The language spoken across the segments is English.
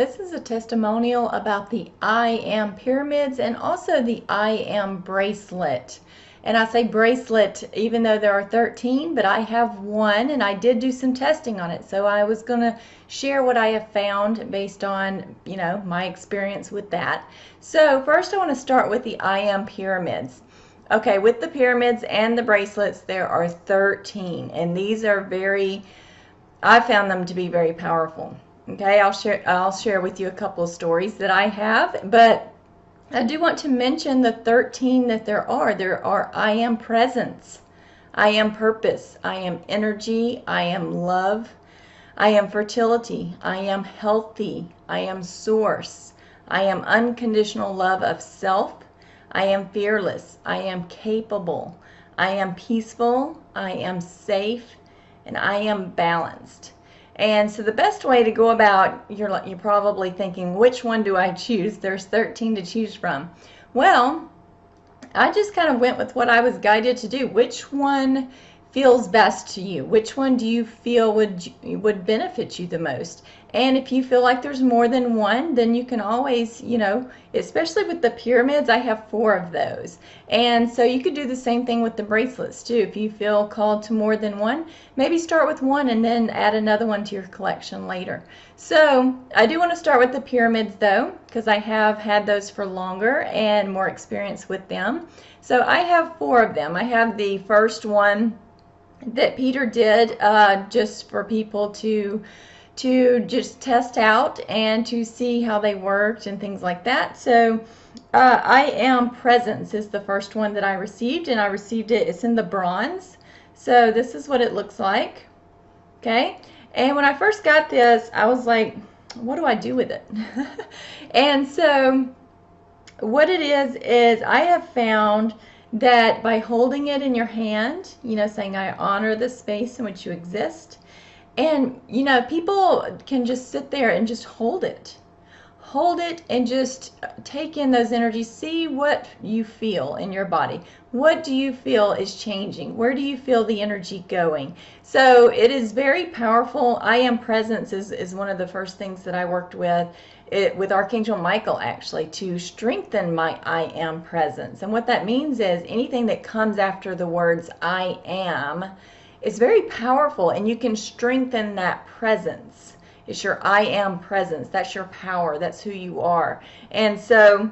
This is a testimonial about the I Am pyramids and also the I Am bracelet. And I say bracelet even though there are 13, but I have one and I did do some testing on it. So I was going to share what I have found based on, my experience with that. So first I want to start with the I Am pyramids. Okay, with the pyramids and the bracelets, there are 13, and these are I found them to be very powerful. Okay, I'll share with you a couple of stories that I have, but I do want to mention the 13 that there are. There are I am presence, I am purpose, I am energy, I am love, I am fertility, I am healthy, I am source, I am unconditional love of self, I am fearless, I am capable, I am peaceful, I am safe, and I am balanced. And so the best way to go about, you're probably thinking, which one do I choose? There's 13 to choose from. Well, I just kind of went with what I was guided to do. Which one feels best to you? Which one do you feel would benefit you the most? And if you feel like there's more than one, then you can always, especially with the pyramids, I have 4 of those. And so you could do the same thing with the bracelets too. If you feel called to more than one, maybe start with one and then add another one to your collection later. So I do want to start with the pyramids though, because I have had those for longer and more experience with them. So I have 4 of them. I have the first one that Peter did just for people to just test out and to see how they worked and things like that. So I Am Presence is the first one that I received, and I received it's in the bronze. So this is what it looks like. Okay, and when I first got this, I was like, what do I do with it? And so what it is I have found that by holding it in your hand, saying I honor the space in which you exist, and people can just sit there and just hold it and just take in those energies. See what you feel in your body. What do you feel is changing? Where do you feel the energy going? So it is very powerful. I Am Presence is one of the first things that I worked with Archangel Michael, actually, to strengthen my I Am Presence. And what that means is anything that comes after the words I am is very powerful, and you can strengthen that presence. It's your I Am Presence. That's your power. That's who you are. And so,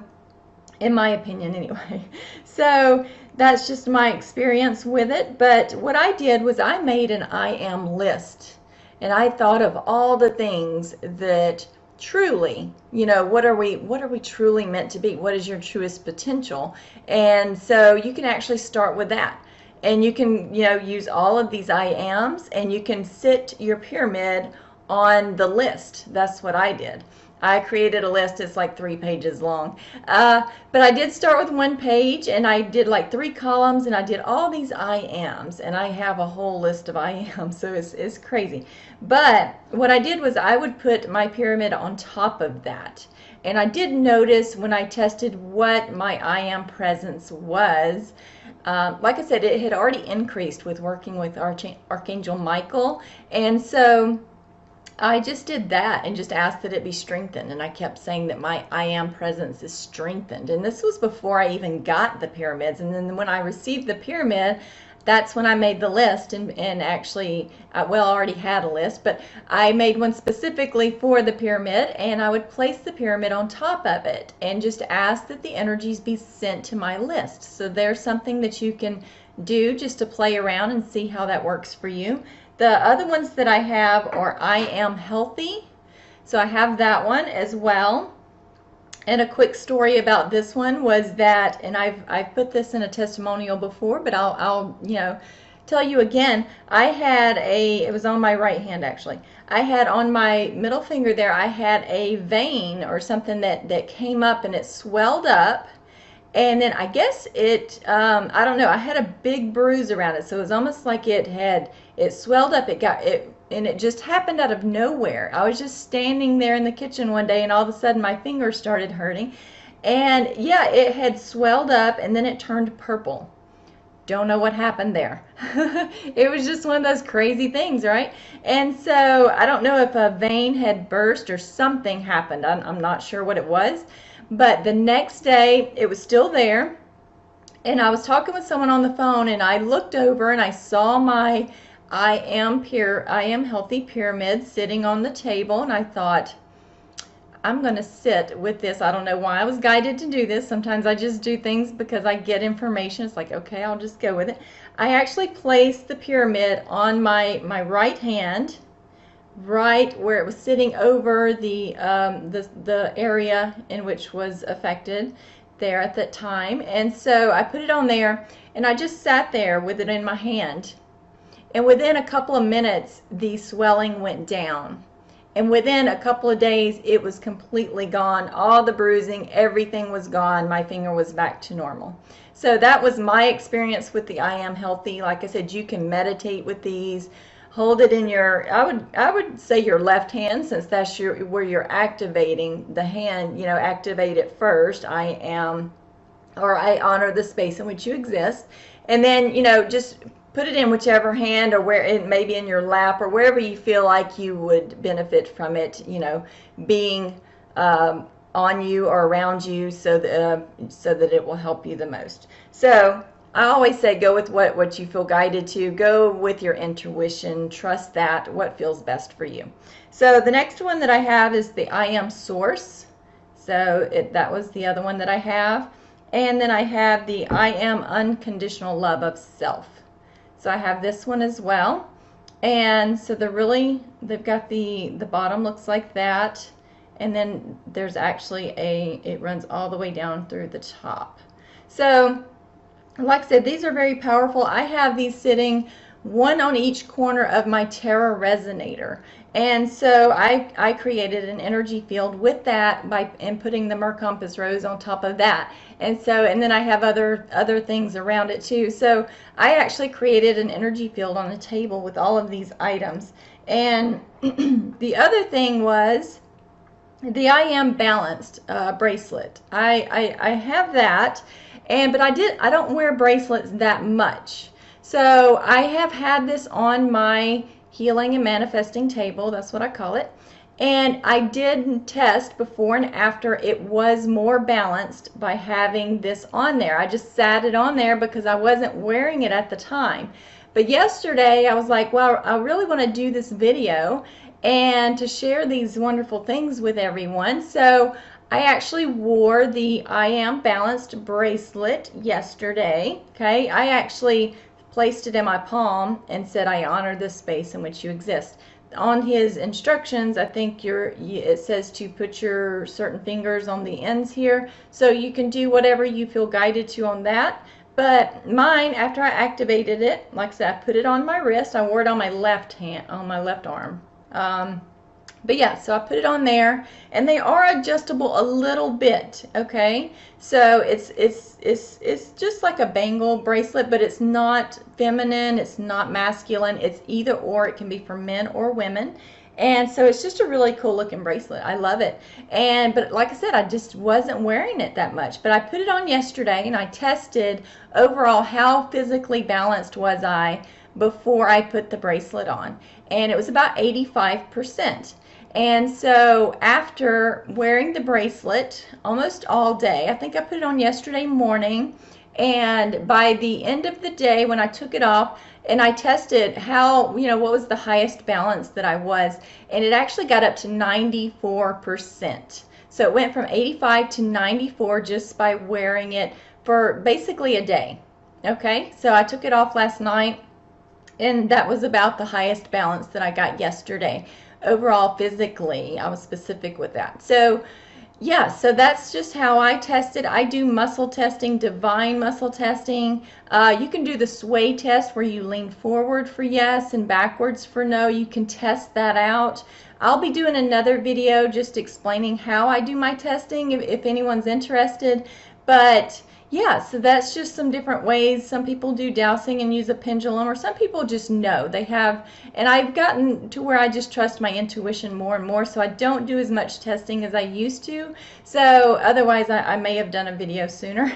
in my opinion anyway. So that's just my experience with it. But what I did was I made an I Am list, and I thought of all the things that truly, what are we truly meant to be? What is your truest potential? And so you can actually start with that. And you can, use all of these I Ams, and you can sit your pyramid on the list. That's what I did. I created a list. It's like 3 pages long. But I did start with 1 page, and I did like 3 columns, and I did all these I Ams, and I have a whole list of I Ams, so it's crazy. But what I did was I would put my pyramid on top of that. And I did notice when I tested what my I Am presence was, like I said, it had already increased with working with Archangel Michael. And so I just did that and just asked that it be strengthened, and I kept saying that my I Am presence is strengthened. And this was before I even got the pyramids. And then when I received the pyramid, that's when I made the list, and actually, well, I already had a list, but I made one specifically for the pyramid, and I would place the pyramid on top of it and just ask that the energies be sent to my list. So there's something that you can do just to play around and see how that works for you. The other ones that I have are I Am Healthy. So I have that one as well. And a quick story about this one was that, and I've put this in a testimonial before, but I'll tell you again. I had it was on my right hand actually. I had on my middle finger there, I had a vein or something that came up, and it swelled up. And then I guess I don't know, I had a big bruise around it. So it was almost like it swelled up. And it just happened out of nowhere. I was just standing there in the kitchen one day, and all of a sudden my finger started hurting. And yeah, it had swelled up, and then it turned purple. Don't know what happened there. It was just one of those crazy things, right? And so I don't know if a vein had burst or something happened. I'm not sure what it was. But the next day, it was still there. And I was talking with someone on the phone, and I looked over and I saw my I Am Healthy pyramid sitting on the table, and I thought, I'm going to sit with this. I don't know why I was guided to do this. Sometimes I just do things because I get information. It's like, okay, I'll just go with it. I actually placed the pyramid on my right hand, right where it was sitting over the area in which was affected there at that time. And so I put it on there, and I just sat there with it in my hand. And within a couple of minutes, the swelling went down. And within a couple of days, it was completely gone. All the bruising, everything was gone. My finger was back to normal. So that was my experience with the I Am Healthy. Like I said, you can meditate with these. Hold it in your, I would say your left hand, since that's where you're activating the hand. You know, activate it first. I am, or I honor the space in which you exist. And then, you know, just put it in whichever hand, or where it may be in your lap, or wherever you feel like you would benefit from it, you know, being on you or around you, so that it will help you the most. So I always say go with what you feel guided to. Go with your intuition. Trust that, what feels best for you. So the next one that I have is the I Am Source. So that was the other one that I have. And then I have the I Am Unconditional Love of Self. So I have this one as well. And so they've got the bottom looks like that. And then there's actually it runs all the way down through the top. So like I said, these are very powerful. I have these sitting one on each corner of my Terra resonator. And so I created an energy field with that by putting the Mercompass rose on top of that. And then I have other things around it too. So I actually created an energy field on the table with all of these items. And the other thing was the I Am Balanced bracelet. I have that, but I don't wear bracelets that much. So I have had this on my healing and manifesting table. That's what I call it. And I did test before and after. It was more balanced by having this on there. I just sat it on there because I wasn't wearing it at the time. But yesterday I was like, well, I really want to do this video and to share these wonderful things with everyone. So I actually wore the I Am Balanced bracelet yesterday. Okay, I actually placed it in my palm and said, I honor this space in which you exist. On his instructions, I think it says to put your certain fingers on the ends here, so you can do whatever you feel guided to on that. But mine, after I activated it, like I said, I put it on my wrist. I wore it on my left hand, on my left arm. But yeah, so I put it on there, and they are adjustable a little bit, okay? So it's just like a bangle bracelet, but it's not feminine, it's not masculine, it's either or. It can be for men or women. And so it's just a really cool looking bracelet. I love it. But like I said, I just wasn't wearing it that much. But I put it on yesterday, and I tested overall how physically balanced was I before I put the bracelet on. And it was about 85%. And so after wearing the bracelet almost all day, I think I put it on yesterday morning, and by the end of the day when I took it off and I tested how, what was the highest balance that I was, and it actually got up to 94%. So it went from 85 to 94 just by wearing it for basically a day. Okay, so I took it off last night, and that was about the highest balance that I got yesterday. Overall, physically, I was specific with that. So yeah, so that's just how I tested. I do muscle testing, divine muscle testing. You can do the sway test where you lean forward for yes and backwards for no. You can test that out. I'll be doing another video just explaining how I do my testing if anyone's interested. But Yeah, so that's just some different ways. Some people do dowsing and use a pendulum, or some people just know they have. And I've gotten to where I just trust my intuition more and more, so I don't do as much testing as I used to. So otherwise, I may have done a video sooner.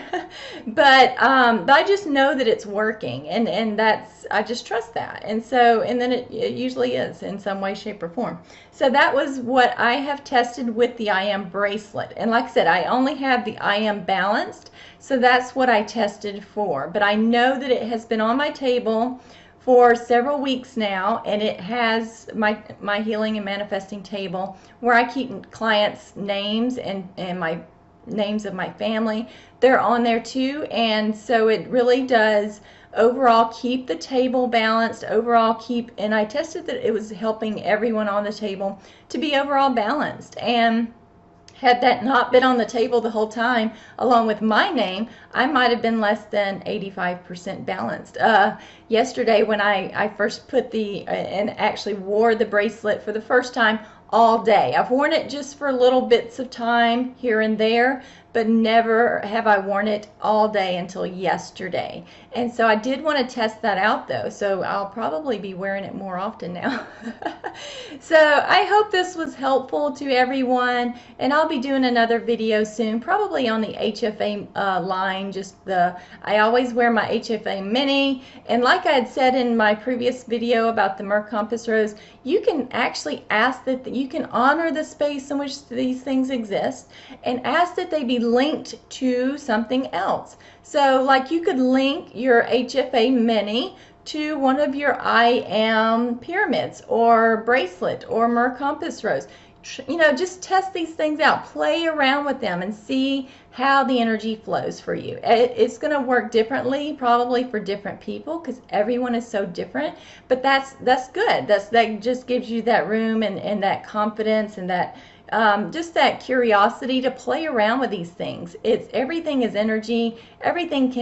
But I just know that it's working, and that's, I just trust that. And so, and then it usually is in some way, shape, or form. So that was what I have tested with the I Am bracelet. And like I said, I only have the I Am balanced. So that's what I tested for. But I know that it has been on my table for several weeks now, and it has my healing and manifesting table where I keep clients' names and my names of my family. They're on there too, and so it really does overall keep the table balanced, overall keep, and I tested that it was helping everyone on the table to be overall balanced. And had that not been on the table the whole time, along with my name, I might have been less than 85% balanced. Yesterday, when I first put and actually wore the bracelet for the first time all day. I've worn it just for little bits of time here and there, but never have I worn it all day until yesterday. And so I did want to test that out though, so I'll probably be wearing it more often now. So I hope this was helpful to everyone, and I'll be doing another video soon, probably on the HFA line. I always wear my HFA mini, and like I had said in my previous video about the Mercompass Rose, you can actually ask that you can honor the space in which these things exist and ask that they be linked to something else. So like you could link your HFA mini to one of your I Am pyramids or bracelet or Mercompass Rose. You know, just test these things out, play around with them and see how the energy flows for you. It's going to work differently probably for different people because everyone is so different, but that's good. That just gives you that room and that confidence and that just that curiosity to play around with these things. Everything is energy. Anything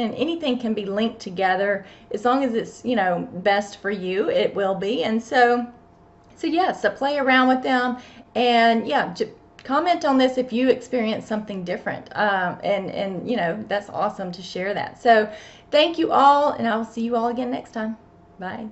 can be linked together as long as it's, you know, best for you. It will be. And so yeah, so play around with them, and yeah, comment on this if you experience something different. And you know, that's awesome to share that. So thank you all, and I'll see you all again next time. Bye.